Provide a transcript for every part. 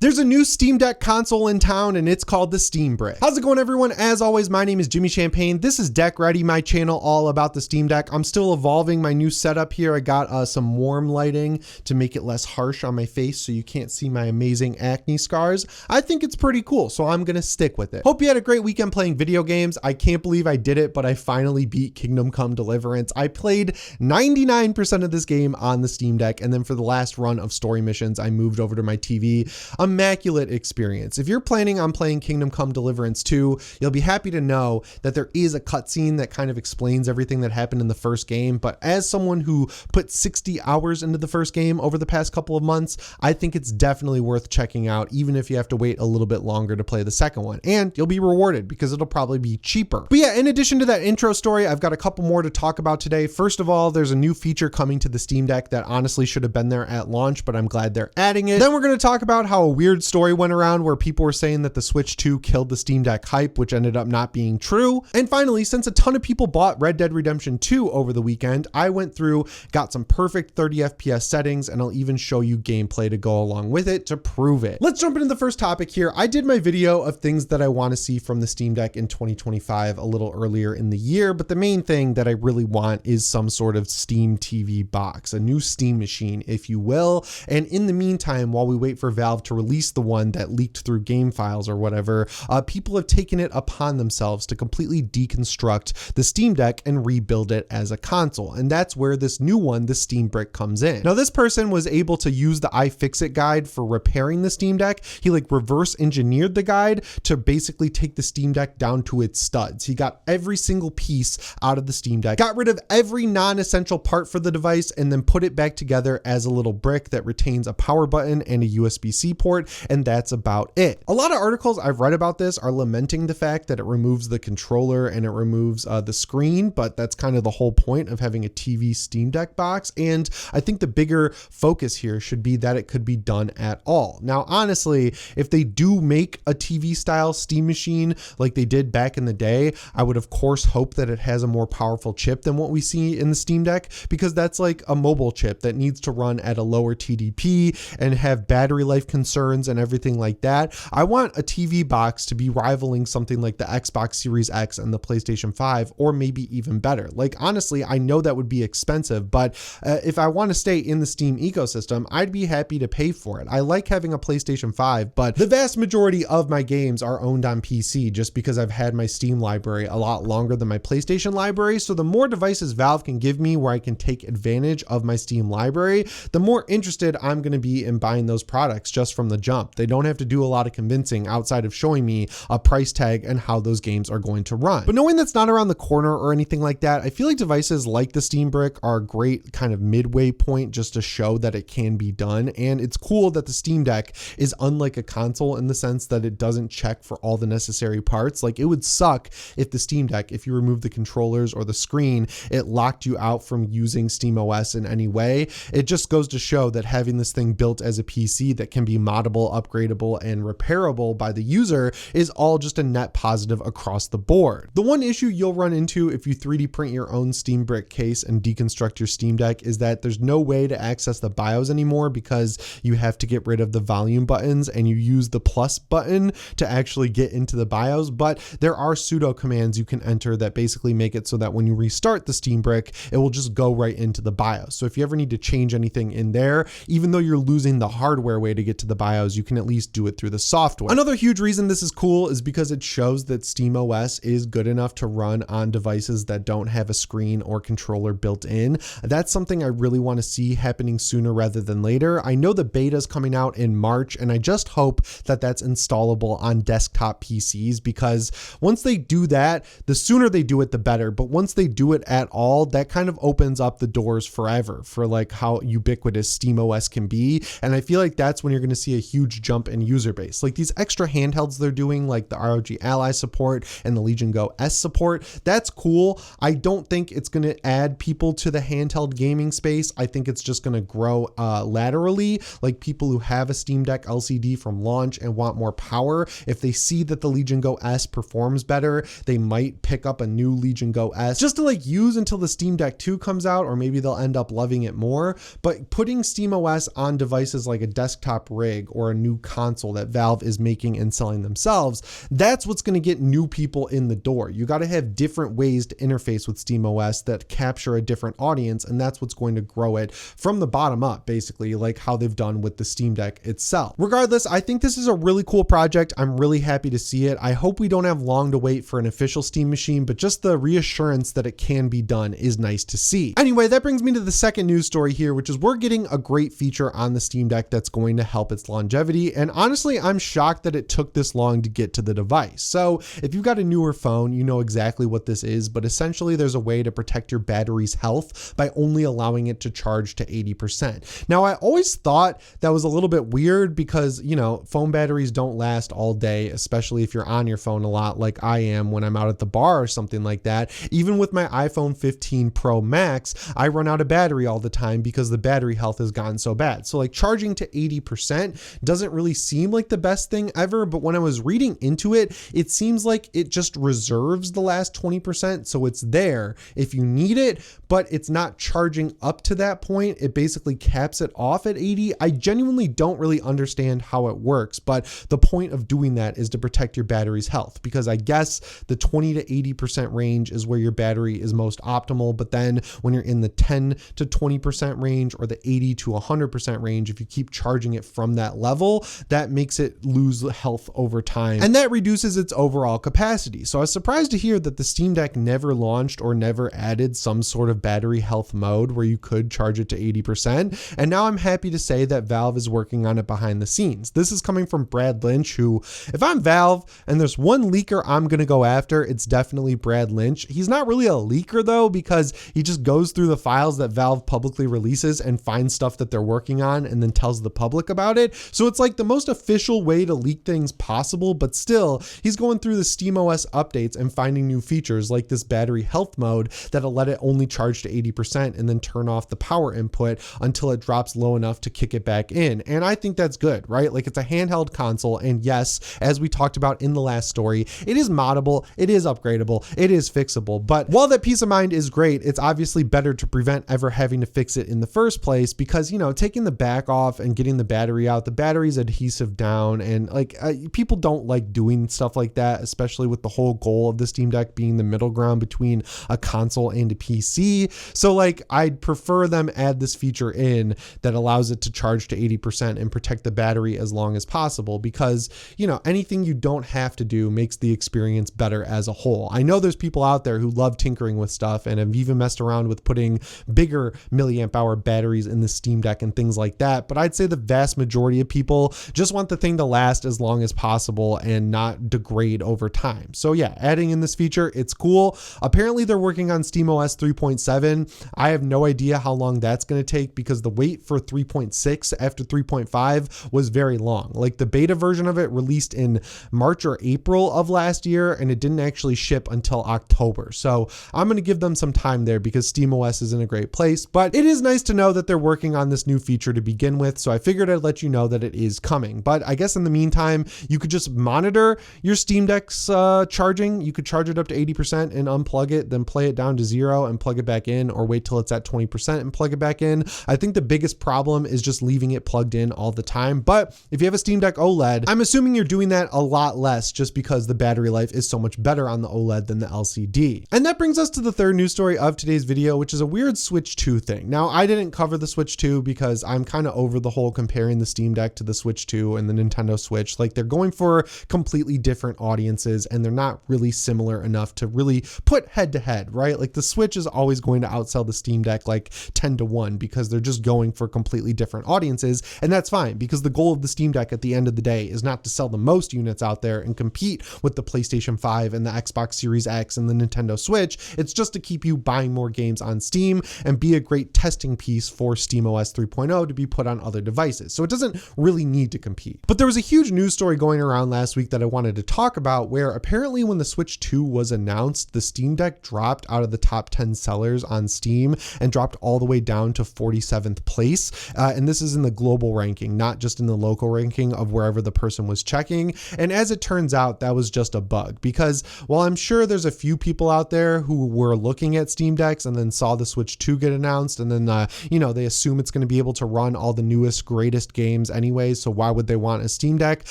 There's a new Steam Deck console in town and it's called the Steam Brick. How's it going, everyone? As always, my name is Jimmy Champagne. This is Deck Ready, my channel all about the Steam Deck. I'm still evolving my new setup here. I got some warm lighting to make it less harsh on my face so you can't see my amazing acne scars. I think it's pretty cool, so I'm gonna stick with it. Hope you had a great weekend playing video games. I can't believe I did it, but I finally beat Kingdom Come Deliverance. I played 99% of this game on the Steam Deck, and then for the last run of story missions, I moved over to my TV. Immaculate experience. If you're planning on playing Kingdom Come Deliverance 2, you'll be happy to know that there is a cutscene that kind of explains everything that happened in the first game. But as someone who put 60 hours into the first game over the past couple of months, I think it's definitely worth checking out, even if you have to wait a little bit longer to play the second one. And you'll be rewarded because it'll probably be cheaper. But yeah, in addition to that intro story, I've got a couple more to talk about today. First of all, there's a new feature coming to the Steam Deck that honestly should have been there at launch, but I'm glad they're adding it. Then we're going to talk about how a weird story went around where people were saying that the Switch 2 killed the Steam Deck hype, which ended up not being true. And finally, since a ton of people bought Red Dead Redemption 2 over the weekend, I went through, got some perfect 30 FPS settings, and I'll even show you gameplay to go along with it to prove it. Let's jump into the first topic here. I did my video of things that I want to see from the Steam Deck in 2025 a little earlier in the year, but the main thing that I really want is some sort of Steam TV box, a new Steam machine, if you will. And in the meantime, while we wait for Valve to release the one that leaked through game files or whatever, people have taken it upon themselves to completely deconstruct the Steam Deck and rebuild it as a console. And that's where this new one, the Steam Brick, comes in. Now, this person was able to use the iFixit guide for repairing the Steam Deck. He reverse engineered the guide to basically take the Steam Deck down to its studs. He got every single piece out of the Steam Deck, got rid of every non-essential part for the device, and then put it back together as a little brick that retains a power button and a USB-C port, and that's about it. A lot of articles I've read about this are lamenting the fact that it removes the controller and it removes the screen, but that's kind of the whole point of having a TV Steam Deck box. And I think the bigger focus here should be that it could be done at all. Now, honestly, if they do make a TV style Steam machine like they did back in the day, I would of course hope that it has a more powerful chip than what we see in the Steam Deck, because that's like a mobile chip that needs to run at a lower TDP and have battery life concerns and everything like that. I want a TV box to be rivaling something like the Xbox Series X and the PlayStation 5, or maybe even better. Honestly, I know that would be expensive, but if I want to stay in the Steam ecosystem, I'd be happy to pay for it. I like having a PlayStation 5, but the vast majority of my games are owned on PC just because I've had my Steam library a lot longer than my PlayStation library. So the more devices Valve can give me where I can take advantage of my Steam library, the more interested I'm going to be in buying those products just from the jump. They don't have to do a lot of convincing outside of showing me a price tag and how those games are going to run. But knowing that's not around the corner or anything like that, I feel like devices like the Steam Brick are a great kind of midway point just to show that it can be done. And it's cool that the Steam Deck is unlike a console in the sense that it doesn't check for all the necessary parts. It would suck if the Steam Deck, if you remove the controllers or the screen, it locked you out from using SteamOS in any way. It just goes to show that having this thing built as a PC that can be moddable, upgradable, and repairable by the user is all just a net positive across the board. The one issue you'll run into if you 3D print your own Steam Brick case and deconstruct your Steam Deck is that there's no way to access the BIOS anymore because you have to get rid of the volume buttons and you use the plus button to actually get into the BIOS. But there are sudo commands you can enter that basically make it so that when you restart the Steam Brick, it will just go right into the BIOS. So if you ever need to change anything in there, even though you're losing the hardware way to get to the BIOS, you can at least do it through the software. Another huge reason this is cool is because it shows that SteamOS is good enough to run on devices that don't have a screen or controller built in. That's something I really want to see happening sooner rather than later. I know the beta is coming out in March, and I just hope that that's installable on desktop PCs, because once they do that, the sooner they do it, the better. But once they do it at all, that kind of opens up the doors forever for how ubiquitous SteamOS can be. And I feel like that's when you're going to see a huge jump in user base. These extra handhelds they're doing, like the ROG Ally support and the Legion Go S support, that's cool. I don't think it's going to add people to the handheld gaming space. I think it's just going to grow laterally. People who have a Steam Deck LCD from launch and want more power, if they see that the Legion Go S performs better, they might pick up a new Legion Go S just to use until the Steam Deck 2 comes out, or maybe they'll end up loving it more. But putting SteamOS on devices like a desktop rig or a new console that Valve is making and selling themselves, that's what's going to get new people in the door. You got to have different ways to interface with SteamOS that capture a different audience, and that's what's going to grow it from the bottom up, basically, like how they've done with the Steam Deck itself. Regardless, I think this is a really cool project. I'm really happy to see it. I hope we don't have long to wait for an official Steam machine, but just the reassurance that it can be done is nice to see. Anyway, that brings me to the second news story here, which is we're getting a great feature on the Steam Deck that's going to help its longevity. And honestly, I'm shocked that it took this long to get to the device. So if you've got a newer phone, you know exactly what this is, but essentially there's a way to protect your battery's health by only allowing it to charge to 80%. Now, I always thought that was a little bit weird because, you know, phone batteries don't last all day, especially if you're on your phone a lot like I am when I'm out at the bar or something like that. Even with my iPhone 15 Pro Max, I run out of battery all the time because the battery health has gotten so bad. So like charging to 80% doesn't really seem like the best thing ever, but when I was reading into it, it seems like it just reserves the last 20%. So it's there if you need it, but it's not charging up to that point. It basically caps it off at 80. I genuinely don't really understand how it works, but the point of doing that is to protect your battery's health, because I guess the 20 to 80% range is where your battery is most optimal. But then when you're in the 10 to 20% range or the 80 to 100% range, if you keep charging it from that level, that makes it lose health over time, and that reduces its overall capacity. So I was surprised to hear that the Steam Deck never launched or never added some sort of battery health mode where you could charge it to 80%. And now I'm happy to say that Valve is working on it behind the scenes. This is coming from Brad Lynch, who, if I'm Valve and there's one leaker I'm going to go after, it's definitely Brad Lynch. He's not really a leaker though, because he just goes through the files that Valve publicly releases and finds stuff that they're working on and then tells the public about it. So it's like the most official way to leak things possible, but still he's going through the SteamOS updates and finding new features like this battery health mode that'll let it only charge to 80% and then turn off the power input until it drops low enough to kick it back in. And I think that's good, right? Like, it's a handheld console, and yes, as we talked about in the last story, it is moddable, it is upgradable, it is fixable. But while that peace of mind is great, it's obviously better to prevent ever having to fix it in the first place, because, you know, taking the back off and getting the battery out, the battery's adhesive down, and like people don't like doing stuff like that, especially with the whole goal of the Steam Deck being the middle ground between a console and a PC. So like, I'd prefer them add this feature in that allows it to charge to 80% and protect the battery as long as possible, because, you know, anything you don't have to do makes the experience better as a whole. I know there's people out there who love tinkering with stuff and have even messed around with putting bigger milliamp hour batteries in the Steam Deck and things like that, but I'd say the vast majority of people just want the thing to last as long as possible and not degrade over time. So yeah, adding in this feature, it's cool. Apparently they're working on SteamOS 3.7. I have no idea how long that's going to take, because the wait for 3.6 after 3.5 was very long. Like, the beta version of it released in March or April of last year, and it didn't actually ship until October. So I'm going to give them some time there, because SteamOS is in a great place, but it is nice to know that they're working on this new feature to begin with. So I figured I'd let you know that it is coming. But I guess in the meantime, you could just monitor your Steam Deck's charging. You could charge it up to 80% and unplug it, then play it down to 0 and plug it back in, or wait till it's at 20% and plug it back in. I think the biggest problem is just leaving it plugged in all the time. But if you have a Steam Deck OLED, I'm assuming you're doing that a lot less, just because the battery life is so much better on the OLED than the LCD. And that brings us to the third news story of today's video, which is a weird Switch 2 thing. Now, I didn't cover the Switch 2 because I'm kind of over the whole comparing the Steam Deck to the Switch 2 and the Nintendo Switch. Like, they're going for completely different audiences, and they're not really similar enough to really put head to head, right? Like, the Switch is always going to outsell the Steam Deck like 10 to 1, because they're just going for completely different audiences. And that's fine, because the goal of the Steam Deck at the end of the day is not to sell the most units out there and compete with the PlayStation 5 and the Xbox Series X and the Nintendo Switch. It's just to keep you buying more games on Steam and be a great testing piece for SteamOS 3.0 to be put on other devices. So it doesn't really need to compete. But there was a huge news story going around last week that I wanted to talk about, where apparently when the Switch 2 was announced, the Steam Deck dropped out of the top 10 sellers on Steam and dropped all the way down to 47th place. And this is in the global ranking, not just in the local ranking of wherever the person was checking. And as it turns out, that was just a bug, because while I'm sure there's a few people out there who were looking at Steam Decks and then saw the Switch 2 get announced, and then, you know, they assume it's going to be able to run all the newest, greatest games anyway, so why would they want a Steam Deck?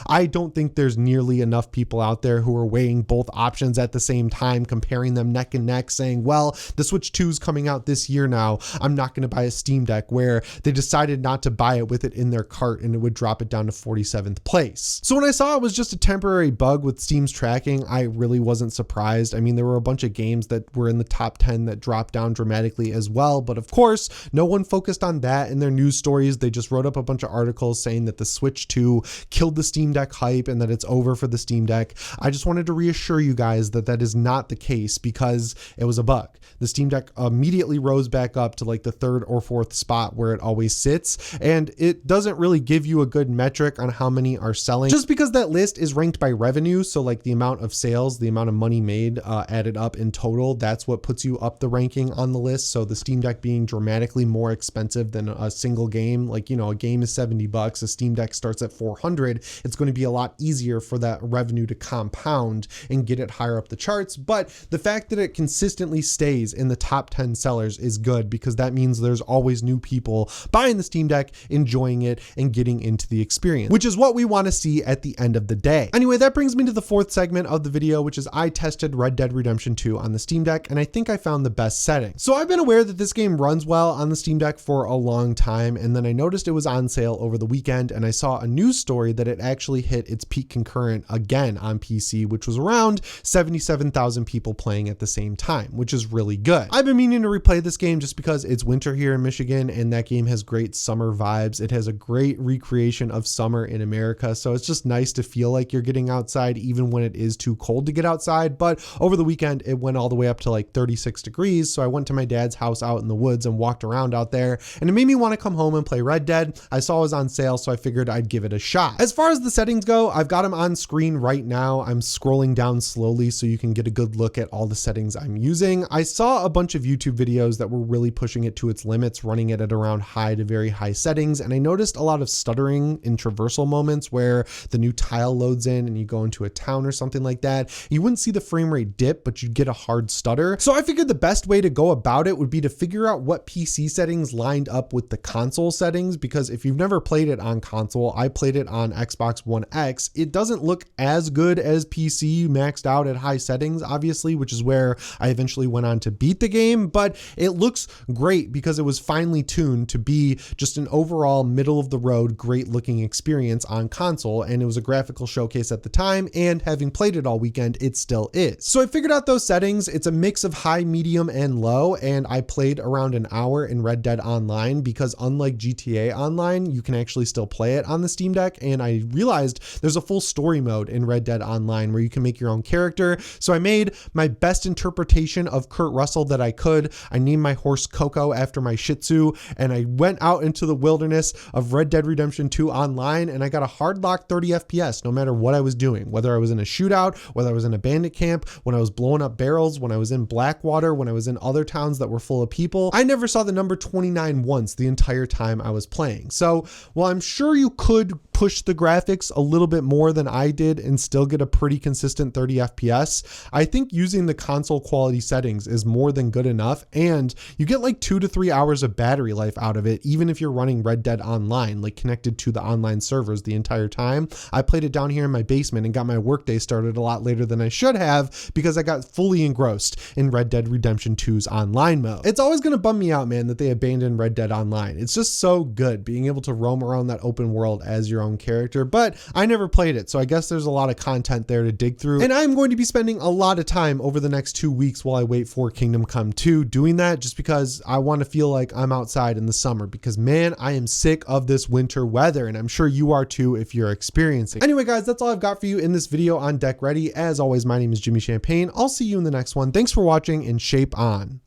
I don't think there's nearly enough people out there who are weighing both options at the same time, comparing them neck and neck, saying, well, the Switch 2 is coming out this year now, I'm not going to buy a Steam Deck, where they decided not to buy it with it in their cart and it would drop it down to 47th place. So when I saw it was just a temporary bug with Steam's tracking, I really wasn't surprised. I mean, there were a bunch of games that were in the top 10 that dropped down dramatically as well, but of course, no one focused on that in their news stories. They just wrote up a bunch of articles saying that the Switch 2 killed the Steam Deck hype and that it's over for the Steam Deck. I just wanted to reassure you guys that that is not the case, because it was a bug. The Steam Deck immediately rose back up to like the 3rd or 4th spot where it always sits, and it doesn't really give you a good metric on how many are selling, just because that list is ranked by revenue. So like the amount of sales, the amount of money made added up in total, that's what puts you up the ranking on the list. So the Steam Deck being dramatically more expensive than a single game, like, you know, a game is $70, a Steam Deck starts at $400, it's going to be a lot easier for that revenue to compound and get it higher up the charts. But the fact that it consistently stays in the top 10 sellers is good, because that means there's always new people buying the Steam Deck, enjoying it, and getting into the experience, which is what we want to see at the end of the day. Anyway, that brings me to the 4th segment of the video, which is I tested Red Dead Redemption 2 on the Steam Deck, and I think I found the best setting. So I've been aware that this game runs well on the Steam Deck for a long time, and then I noticed it was on sale over the weekend, and I saw a news story that it actually hit its peak concurrent again on PC, which was around 77,000 people playing at the same time, which is really good. I've been meaning to replay this game just because it's winter here in Michigan, and that game has great summer vibes. It has a great recreation of summer in America, so it's just nice to feel like you're getting outside even when it is too cold to get outside. But over the weekend, it went all the way up to like 36 degrees, so I went to my dad's house out in the woods and walked around out there, and it made me want to come home and play Red Dead. I saw it was on sale, so I figured I'd give it a shot. As far as the settings go, I've got them on screen right now. I'm scrolling down slowly so you can get a good look at all the settings I'm using. I saw a bunch of YouTube videos that were really pushing it to its limits, running it at around high to very high settings, and I noticed a lot of stuttering in traversal moments where the new tile loads in and you go into a town or something like that. You wouldn't see the frame rate dip, but you'd get a hard stutter. So I figured the best way to go about it would be to figure out what PC settings lined up with the console settings, because if you've never played it on console, I played it on Xbox One X, it doesn't look as good as PC maxed out at high settings, obviously, which is where I eventually went on to beat the game, but it looks great because it was finely tuned to be just an overall middle of the road, great looking experience on console, and it was a graphical showcase at the time, and having played it all weekend, it still is. So I figured out those settings. It's a mix of high, medium, and low, and I played around an hour in Red Dead Online, because unlike GTA Online, you can actually still play it on the Steam Deck, and I realized there's a full story mode in Red Dead Online where you can make your own character. So I made my best interpretation of Kurt Russell that I could. I named my horse Coco after my Shih Tzu, and I went out into the wilderness of Red Dead Redemption 2 Online, and I got a hard lock 30 FPS no matter what I was doing, whether I was in a shootout, whether I was in a bandit camp, when I was blowing up barrels, when I was in Blackwater, when I was in other towns that were full of people. I never saw the number 29 once the entire time I was playing. So while I'm sure you could push the graphics a little bit more than I did and still get a pretty consistent 30 FPS, I think using the console quality settings is more than good enough, and you get like 2 to 3 hours of battery life out of it, even if you're running Red Dead Online, like connected to the online servers the entire time. I played it down here in my basement and got my workday started a lot later than I should have, because I got fully engrossed in Red Dead Redemption 2's online mode. It's always going to bum me out, man, that they abandoned Red Dead Online. It's just so good being able to roam around that open world as your own character, but I never played it, so I guess there's a lot of content there to dig through, and I'm going to be spending a lot of time over the next 2 weeks while I wait for Kingdom Come 2 doing that, just because I want to feel like I'm outside in the summer, because man, I am sick of this winter weather, and I'm sure you are too if you're experiencing it. Anyway guys, that's all I've got for you in this video on Deck Ready. As always, my name is Jimmy Champagne. I'll see you in the next one. Thanks for watching, and shape on.